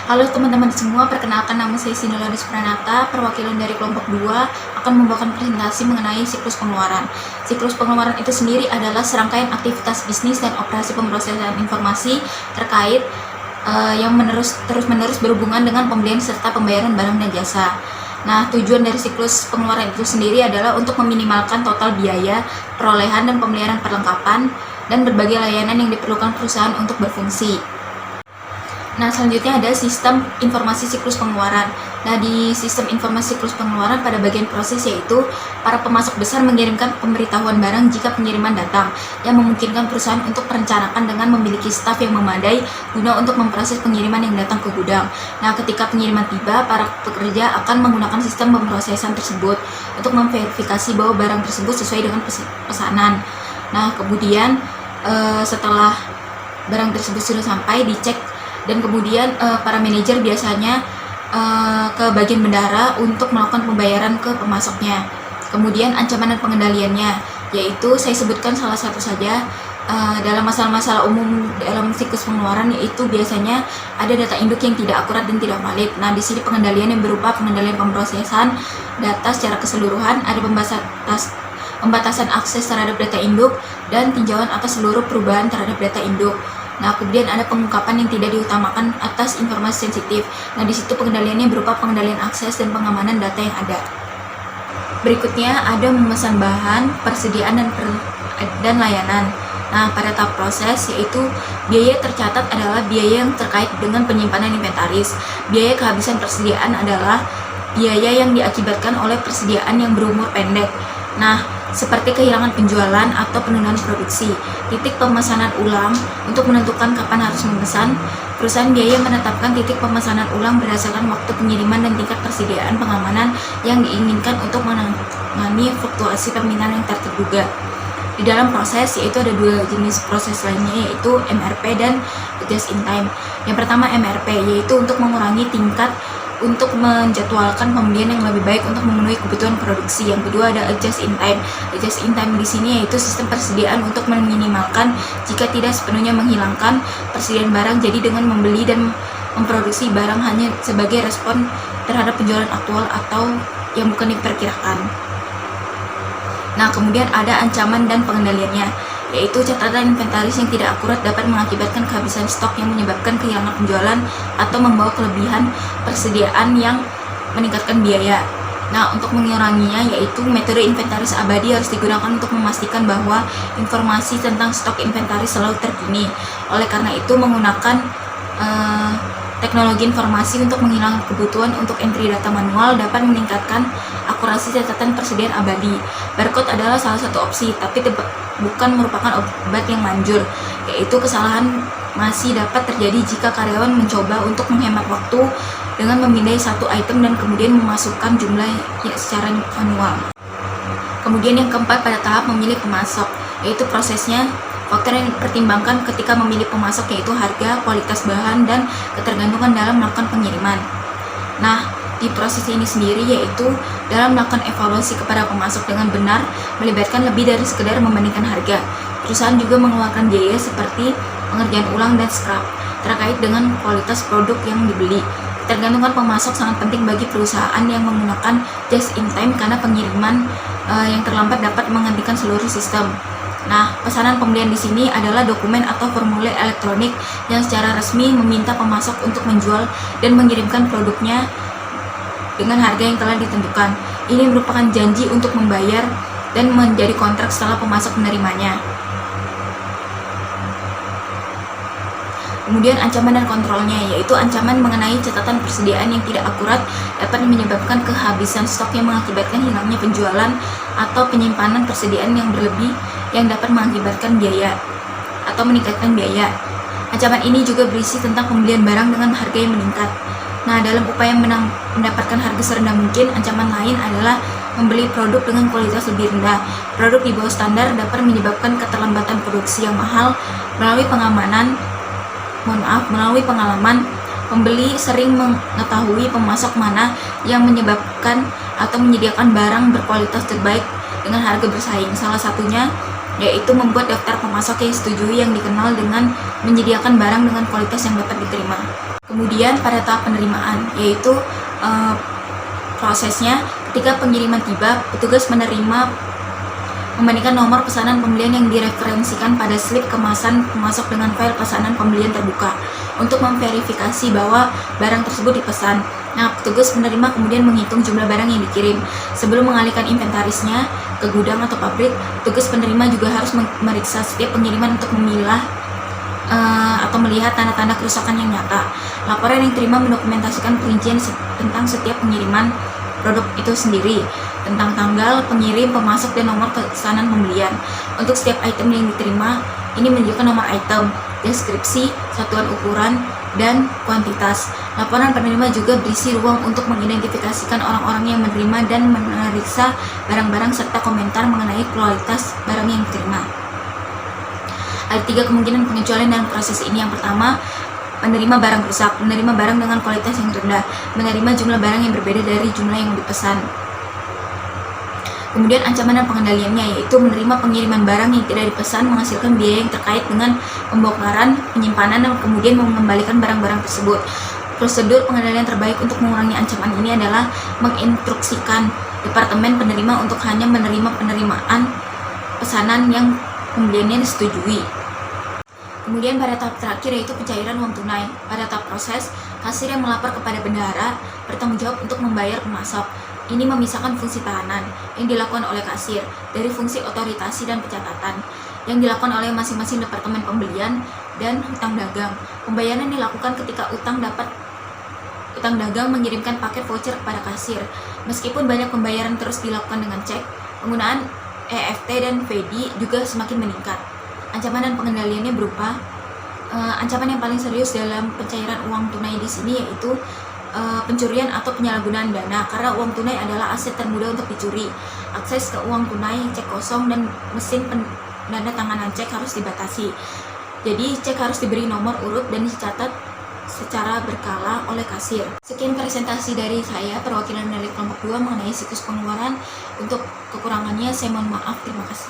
Halo teman-teman semua, perkenalkan nama saya Sindoladis Pranata, perwakilan dari kelompok 2 akan membawakan presentasi mengenai siklus pengeluaran. Siklus pengeluaran itu sendiri adalah serangkaian aktivitas bisnis dan operasi pemrosesan informasi terkait yang terus-menerus berhubungan dengan pembelian serta pembayaran barang dan jasa. Nah, tujuan dari siklus pengeluaran itu sendiri adalah untuk meminimalkan total biaya, perolehan dan pemeliharaan perlengkapan, dan berbagai layanan yang diperlukan perusahaan untuk berfungsi. Nah, selanjutnya ada sistem informasi siklus pengeluaran. Nah, di sistem informasi siklus pengeluaran pada bagian proses yaitu para pemasok besar mengirimkan pemberitahuan barang jika pengiriman datang, yang memungkinkan perusahaan untuk merencanakan dengan memiliki staf yang memadai guna untuk memproses pengiriman yang datang ke gudang. Nah, ketika pengiriman tiba, para pekerja akan menggunakan sistem pemrosesan tersebut untuk memverifikasi bahwa barang tersebut sesuai dengan pesanan. Nah, kemudian setelah barang tersebut sudah sampai, dicek dan kemudian para manajer biasanya ke bagian bendara untuk melakukan pembayaran ke pemasoknya. Kemudian ancaman dan pengendaliannya, yaitu saya sebutkan salah satu saja dalam masalah-masalah umum dalam siklus pengeluaran, yaitu biasanya ada data induk yang tidak akurat dan tidak valid. Nah, di sini pengendalian yang berupa pengendalian pemrosesan data secara keseluruhan, ada pembatasan akses terhadap data induk, dan tinjauan atas seluruh perubahan terhadap data induk. Nah, kemudian ada pengungkapan yang tidak diutamakan atas informasi sensitif. Nah, di situ pengendaliannya berupa pengendalian akses dan pengamanan data yang ada. Berikutnya ada memesan bahan, persediaan dan layanan. Nah, pada tahap proses yaitu biaya tercatat adalah biaya yang terkait dengan penyimpanan inventaris. Biaya kehabisan persediaan adalah biaya yang diakibatkan oleh persediaan yang berumur pendek. Nah, seperti kehilangan penjualan atau penundaan produksi. Titik pemesanan ulang untuk menentukan kapan harus memesan. Perusahaan biaya menetapkan titik pemesanan ulang berdasarkan waktu pengiriman dan tingkat persediaan pengamanan yang diinginkan untuk menangani fluktuasi permintaan yang tak terduga. Di dalam proses yaitu ada dua jenis proses lainnya, yaitu MRP dan just in time. Yang pertama MRP, yaitu untuk mengurangi tingkat untuk menjadwalkan pembelian yang lebih baik untuk memenuhi kebutuhan produksi. Yang kedua ada adjust in time. Adjust in time di sini yaitu sistem persediaan untuk meminimalkan jika tidak sepenuhnya menghilangkan persediaan barang, jadi dengan membeli dan memproduksi barang hanya sebagai respon terhadap penjualan aktual atau yang bukan diperkirakan. Nah, kemudian ada ancaman dan pengendaliannya, yaitu catatan inventaris yang tidak akurat dapat mengakibatkan kehabisan stok yang menyebabkan kehilangan penjualan atau membawa kelebihan persediaan yang meningkatkan biaya. Nah, untuk menguranginya yaitu metode inventaris abadi harus digunakan untuk memastikan bahwa informasi tentang stok inventaris selalu terkini. Oleh karena itu, menggunakan teknologi informasi untuk menghilangkan kebutuhan untuk entry data manual dapat meningkatkan akurasi catatan persediaan abadi. Barcode adalah salah satu opsi, tapi bukan merupakan obat yang manjur, yaitu kesalahan masih dapat terjadi jika karyawan mencoba untuk menghemat waktu dengan memindai satu item dan kemudian memasukkan jumlahnya secara manual. Kemudian yang keempat pada tahap memilih pemasok, yaitu prosesnya faktor yang dipertimbangkan ketika memilih pemasok yaitu harga, kualitas bahan, dan ketergantungan dalam melakukan pengiriman. Nah, di proses ini sendiri yaitu dalam melakukan evaluasi kepada pemasok dengan benar melibatkan lebih dari sekedar membandingkan harga. Perusahaan juga mengeluarkan biaya seperti pengerjaan ulang dan scrap terkait dengan kualitas produk yang dibeli. Ketergantungan pemasok sangat penting bagi perusahaan yang menggunakan just in time karena pengiriman yang terlambat dapat menghentikan seluruh sistem. Nah, pesanan pembelian di sini adalah dokumen atau formulir elektronik yang secara resmi meminta pemasok untuk menjual dan mengirimkan produknya dengan harga yang telah ditentukan. Ini merupakan janji untuk membayar dan menjadi kontrak setelah pemasok menerimanya. Kemudian ancaman dan kontrolnya, yaitu ancaman mengenai catatan persediaan yang tidak akurat dapat menyebabkan kehabisan stok yang mengakibatkan hilangnya penjualan atau penyimpanan persediaan yang berlebih yang dapat mengakibatkan biaya atau meningkatkan biaya. Ancaman ini juga berisi tentang pembelian barang dengan harga yang meningkat. Nah, dalam upaya mendapatkan harga serendah mungkin, ancaman lain adalah membeli produk dengan kualitas lebih rendah. Produk di bawah standar dapat menyebabkan keterlambatan produksi yang mahal. Melalui pengalaman, pembeli sering mengetahui pemasok mana yang menyebabkan atau menyediakan barang berkualitas terbaik dengan harga bersaing. Salah satunya yaitu membuat daftar pemasok yang disetujui yang dikenal dengan menyediakan barang dengan kualitas yang dapat diterima. Kemudian pada tahap penerimaan, yaitu prosesnya ketika pengiriman tiba, petugas membandingkan nomor pesanan pembelian yang direferensikan pada slip kemasan pemasok dengan file pesanan pembelian terbuka untuk memverifikasi bahwa barang tersebut dipesan. Nah, petugas penerima kemudian menghitung jumlah barang yang dikirim. Sebelum mengalihkan inventarisnya ke gudang atau pabrik, petugas penerima juga harus memeriksa setiap pengiriman untuk memilah atau melihat tanda-tanda kerusakan yang nyata. Laporan yang diterima mendokumentasikan perincian tentang setiap pengiriman produk itu sendiri, tentang tanggal, pengirim, pemasok, dan nomor pesanan pembelian. Untuk setiap item yang diterima, ini menunjukkan nomor item, deskripsi, satuan ukuran, dan kuantitas. Laporan penerima juga berisi ruang untuk mengidentifikasikan orang-orang yang menerima dan memeriksa barang-barang serta komentar mengenai kualitas barang yang diterima. Ada 3 kemungkinan pengecualian dalam proses ini. Yang pertama, menerima barang rusak, menerima barang dengan kualitas yang rendah, menerima jumlah barang yang berbeda dari jumlah yang dipesan. Kemudian ancaman dan pengendaliannya, yaitu menerima pengiriman barang yang tidak dipesan menghasilkan biaya yang terkait dengan pembongkaran, penyimpanan, dan kemudian mengembalikan barang-barang tersebut. Prosedur pengendalian terbaik untuk mengurangi ancaman ini adalah menginstruksikan departemen penerima untuk hanya menerima penerimaan pesanan yang pembeliannya disetujui. Kemudian pada tahap terakhir, yaitu pencairan uang tunai. Pada tahap proses, kasir yang melapor kepada bendahara bertanggung jawab untuk membayar pemasok. Ini memisahkan fungsi tahanan yang dilakukan oleh kasir dari fungsi otoritasi dan pencatatan yang dilakukan oleh masing-masing departemen pembelian dan hutang dagang. Pembayaran dilakukan ketika utang dagang mengirimkan paket voucher kepada kasir. Meskipun banyak pembayaran terus dilakukan dengan cek, penggunaan EFT dan VD juga semakin meningkat. Ancaman dan pengendaliannya berupa ancaman yang paling serius dalam pencairan uang tunai di sini yaitu pencurian atau penyalahgunaan dana, karena uang tunai adalah aset termudah untuk dicuri. Akses ke uang tunai, cek kosong, dan mesin penanda tanganan cek harus dibatasi. Jadi cek harus diberi nomor urut dan dicatat secara berkala oleh kasir. Sekian presentasi dari saya, perwakilan dari kelompok 2 mengenai siklus pengeluaran. Untuk kekurangannya saya mohon maaf. Terima kasih.